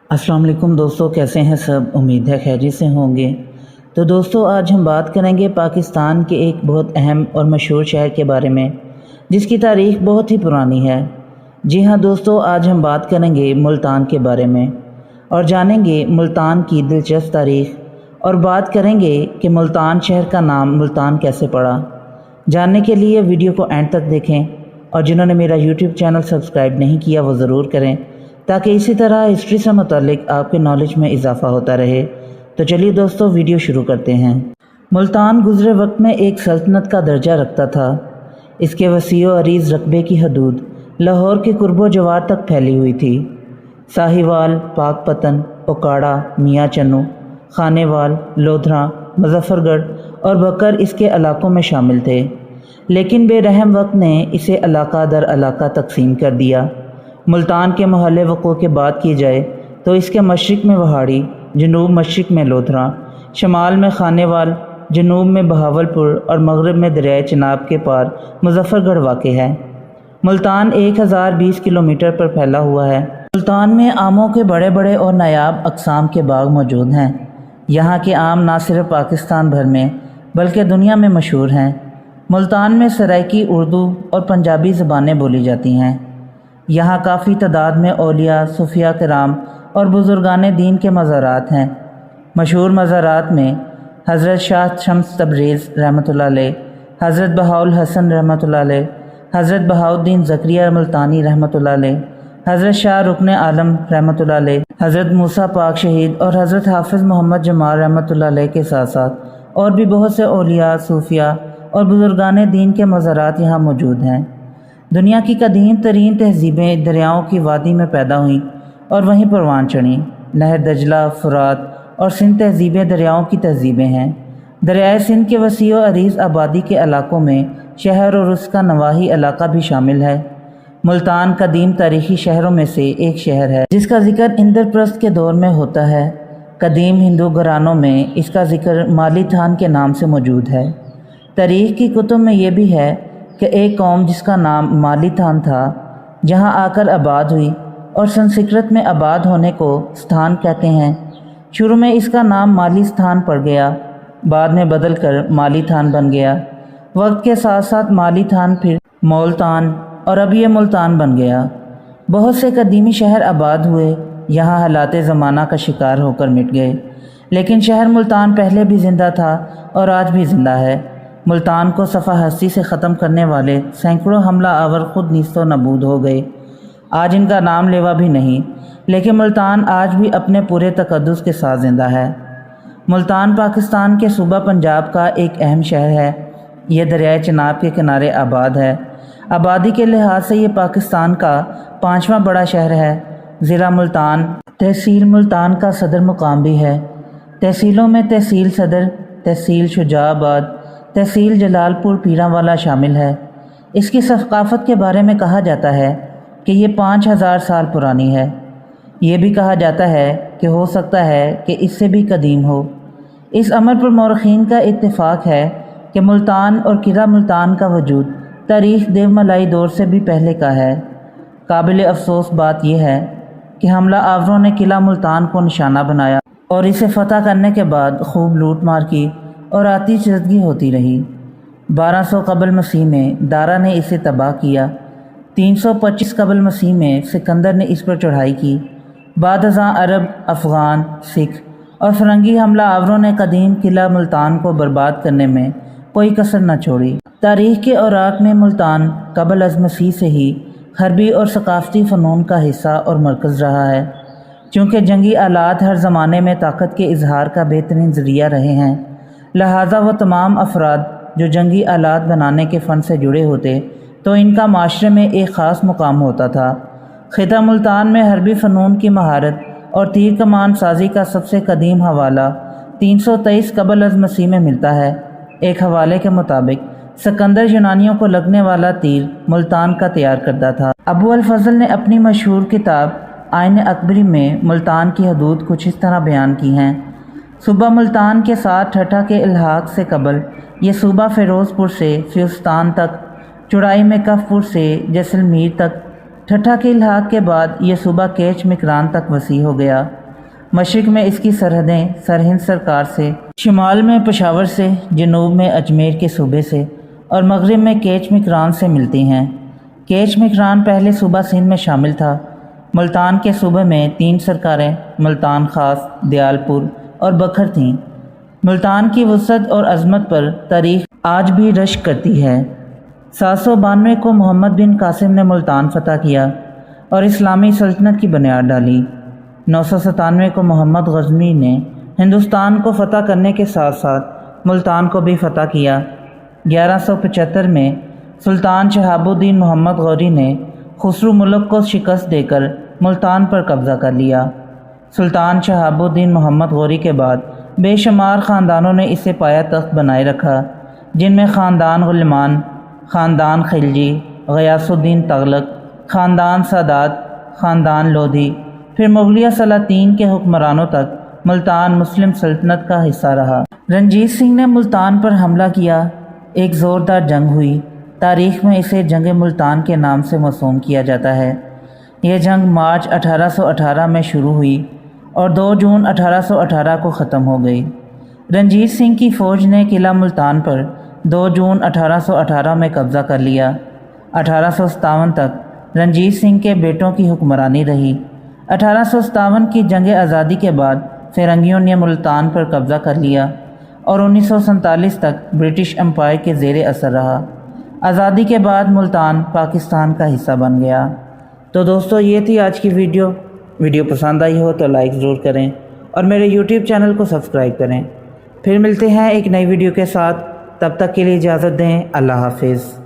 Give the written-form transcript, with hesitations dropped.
अस्सलाम वालेकुम दोस्तों, कैसे हैं सब। उम्मीद है खैरियत से होंगे। तो दोस्तों, आज हम बात करेंगे पाकिस्तान के एक बहुत अहम और मशहूर शहर के बारे में जिसकी तारीख़ बहुत ही पुरानी है। जी हाँ दोस्तों, आज हम बात करेंगे मुल्तान के बारे में और जानेंगे मुल्तान की दिलचस्प तारीख़ और बात करेंगे कि मुल्तान शहर का नाम मुल्तान कैसे पड़ा। जानने के लिए वीडियो को एंड तक देखें और जिन्होंने मेरा यूट्यूब चैनल सब्सक्राइब नहीं किया वो ज़रूर करें ताकि इसी तरह हिस्ट्री से मुतालिक आपके नॉलेज में इजाफ़ा होता रहे। तो चलिए दोस्तों, वीडियो शुरू करते हैं। मुल्तान गुज़रे वक्त में एक सल्तनत का दर्जा रखता था। इसके वसी व अरीज़ रकबे की हदूद लाहौर के कुर्बो जवार तक फैली हुई थी। साहिवाल, पाकपतन, ओकाड़ा, मियाँ चन्नू, खानेवाल, लोधरा, मुजफ्फरगढ़ और बकर इसके इलाकों में शामिल थे, लेकिन बेरहम वक्त ने इसे इलाका दर इलाका तकसीम कर दिया। मुल्तान के महल वक़ू की बात की जाए तो इसके मशरिक़ में वहाड़ी, जनूब मशरिक़ में लोधरा, शमाल में खानेवाल, जनूब में बहावलपुर और मगरब में दरियाए चिनाब के पार मुजफ्फरगढ़ वाक़ है। मुल्तान 1020 किलोमीटर पर फैला हुआ है। मुल्तान में आमों के बड़े बड़े और नायाब अक़साम के बाग मौजूद हैं। यहाँ के आम ना सिर्फ पाकिस्तान भर में बल्कि दुनिया में मशहूर हैं। मुल्तान में सराइकी, उर्दू और पंजाबी ज़बानें बोली जाती हैं। यहाँ काफ़ी तादाद में औलिया, सूफिया किराम और बुज़ुर्गान दीन के मज़ारात हैं। मशहूर मज़ारात में हज़रत शाह शम्स तबरेज़ रहमतुल्लाह अलैह, हज़रत बहाउल हसन रहमतुल्लाह अलैह, हज़रत बहाउद्दीन ज़करिया मुल्तानी रहमतुल्लाह अलैह, हज़रत शाह रुकन आलम रहमतुल्लाह अलैह, हज़रत मूसा पाक शहीद और हज़रत हाफ़िज़ मोहम्मद जमाल रहमतुल्लाह अलैह के साथ साथ और भी बहुत से औलिया, सूफिया और बुज़ुर्गान दीन के मज़ारात यहाँ मौजूद हैं। दुनिया की कदीम तरीन तहज़ीबें दरियाओं की वादी में पैदा हुईं और वहीं परवान चढ़ीं। नहर दजला, फ़ुरात और सिंध तहज़ीबें दरियाओं की तहज़ीबें हैं। दरियाए सिंध के वसी व अरीज़ आबादी के इलाकों में शहर और उसका नवाही इलाका भी शामिल है। मुल्तान कदीम तारीख़ी शहरों में से एक शहर है जिसका ज़िक्र इंद्रप्रस्थ के दौर में होता है। कदीम हिंदू घरानों में इसका ज़िक्र माली थान के नाम से मौजूद है। तारीख़ की कुतुब में ये भी है कि एक कौम जिसका नाम माली थान था जहाँ आकर आबाद हुई और संस्कृत में आबाद होने को स्थान कहते हैं। शुरू में इसका नाम माली स्थान पड़ गया, बाद में बदल कर माली थान बन गया। वक्त के साथ साथ माली थान फिर मोल्तान और अब ये मुल्तान बन गया। बहुत से कदीमी शहर आबाद हुए, यहाँ हालात ज़माना का शिकार होकर मिट गए, लेकिन शहर मुल्तान पहले भी ज़िंदा था और आज भी ज़िंदा है। मुल्तान को सफ़ा हस्ती से ख़त्म करने वाले सैकड़ों हमला आवर खुद नीस्तो नबूद हो गए। आज इनका नाम लेवा भी नहीं, लेकिन मुल्तान आज भी अपने पूरे तक़द्दुस के साथ ज़िंदा है। मुल्तान पाकिस्तान के सूबा पंजाब का एक अहम शहर है। यह दरियाए चिनाब के किनारे आबाद है। आबादी के लिहाज से ये पाकिस्तान का 5वां बड़ा शहर है। ज़िला मुल्तान तहसील मुल्तान का सदर मुकाम भी है। तहसीलों में तहसील सदर, तहसील शुजाआबाद, तहसील जलालपुर पीरांवाला शामिल है। इसकी सक़ाफ़त के बारे में कहा जाता है कि ये 5000 साल पुरानी है। ये भी कहा जाता है कि हो सकता है कि इससे भी कदीम हो। इस अमर पर मौरख़ीन का इत्तेफ़ाक़ है कि मुल्तान और किला मुल्तान का वजूद तारीख़ देवमलाई दौर से भी पहले का है। काबिल अफ़सोस बात यह है कि हमला आवरों ने किला मुल्तान को निशाना बनाया और इसे फ़तह करने के बाद खूब लूट मार की और आतिशज़दगी होती रही। 1200 कबल मसीह में दारा ने इसे तबाह किया। 325 कबल मसीह में सिकंदर ने इस पर चढ़ाई की। बाद अज़ां अरब, अफ़गान, सिख और फ़रंगी हमला आवरों ने कदीम किला मुल्तान को बर्बाद करने में कोई कसर न छोड़ी। तारीख़ के औराक़ में मुल्तान कबल अज़ मसीह से ही हरबी और सक़ाफ़ती फ़नून का हिस्सा और मरकज़ रहा है। चूँकि जंगी आलात हर ज़माने में ताकत के इजहार का बेहतरीन ज़रिया रहे हैं, लिहाजा वो तमाम अफराद जो जंगी आलात बनाने के फ़न से जुड़े होते तो इनका माशरे में एक ख़ास मुकाम होता था। ख़िता मुल्तान में हरबी फ़नून की महारत और तीर कमान साजी का सबसे कदीम हवाला 323 कबल अज़ मसीह में मिलता है। एक हवाले के मुताबिक सिकंदर यूनानियों को लगने वाला तीर मुल्तान का तैयार करता था। अबू अल फज़ल ने अपनी मशहूर किताब आइन अकबरी में मुल्तान की हदूद कुछ इस तरह बयान की हैं। सूबा मुल्तान के साथ ठट्ठा के इल्हाक से कबल ये सूबा फ़िरोज़पुर से फ़ियुस्तान तक, चौड़ाई में कफ़पुर से जैसलमेर तक, ٹھٹھہ کے الحاق کے بعد یہ صوبہ کیچ مکران تک وسیع ہو گیا۔ مشرق میں اس کی سرحدیں سرہند سرکار سے، شمال میں پشاور سے، جنوب میں اجمیر کے صوبے سے اور مغرب میں کیچ مکران سے ملتی ہیں۔ کیچ مکران پہلے صوبہ سندھ میں شامل تھا۔ ملتان کے صوبے میں 3 سرکاریں ملتان خاص، دیالپور اور بکھر تھیں۔ ملتان کی وسعت اور عظمت پر تاریخ آج بھی رشک کرتی ہے۔ 792 کو محمد بن قاسم نے ملتان فتح کیا اور اسلامی سلطنت کی بنیاد ڈالی۔ 997 کو محمد غزنوی نے ہندوستان کو فتح کرنے کے ساتھ ساتھ ملتان کو بھی فتح کیا۔ 1175 میں سلطان شہاب الدین محمد غوری نے خسرو ملک کو شکست دے کر ملتان پر قبضہ کر لیا۔ سلطان شہاب الدین محمد غوری کے بعد بے شمار خاندانوں نے اسے پایہ تخت بنائے رکھا، جن میں خاندان غلمان، خاندان خلجی، غیاث الدین تغلق، خاندان سادات، خاندان لودھی، پھر مغلیہ سلاطین کے حکمرانوں تک ملتان مسلم سلطنت کا حصہ رہا۔ رنجیت سنگھ نے ملتان پر حملہ کیا، ایک زوردار جنگ ہوئی۔ تاریخ میں اسے جنگ ملتان کے نام سے موسوم کیا جاتا ہے۔ یہ جنگ مارچ 1818 میں شروع ہوئی اور 2 جون 1818 کو ختم ہو گئی۔ رنجیت سنگھ کی فوج نے قلعہ ملتان پر 2 جون 1818 میں قبضہ کر لیا۔ 1857 تک رنجیت سنگھ کے بیٹوں کی حکمرانی رہی۔ 1857 کی جنگ آزادی کے بعد فرنگیوں نے ملتان پر قبضہ کر لیا اور 1947 تک برٹش امپائر کے زیر اثر رہا۔ آزادی کے بعد ملتان پاکستان کا حصہ بن گیا۔ تو دوستو، یہ تھی آج کی ویڈیو پسند آئی ہو تو لائک ضرور کریں اور میرے یوٹیوب چینل کو سبسکرائب کریں۔ پھر ملتے ہیں ایک نئی ویڈیو کے ساتھ، تب تک کے لیے اجازت دیں۔ اللہ حافظ۔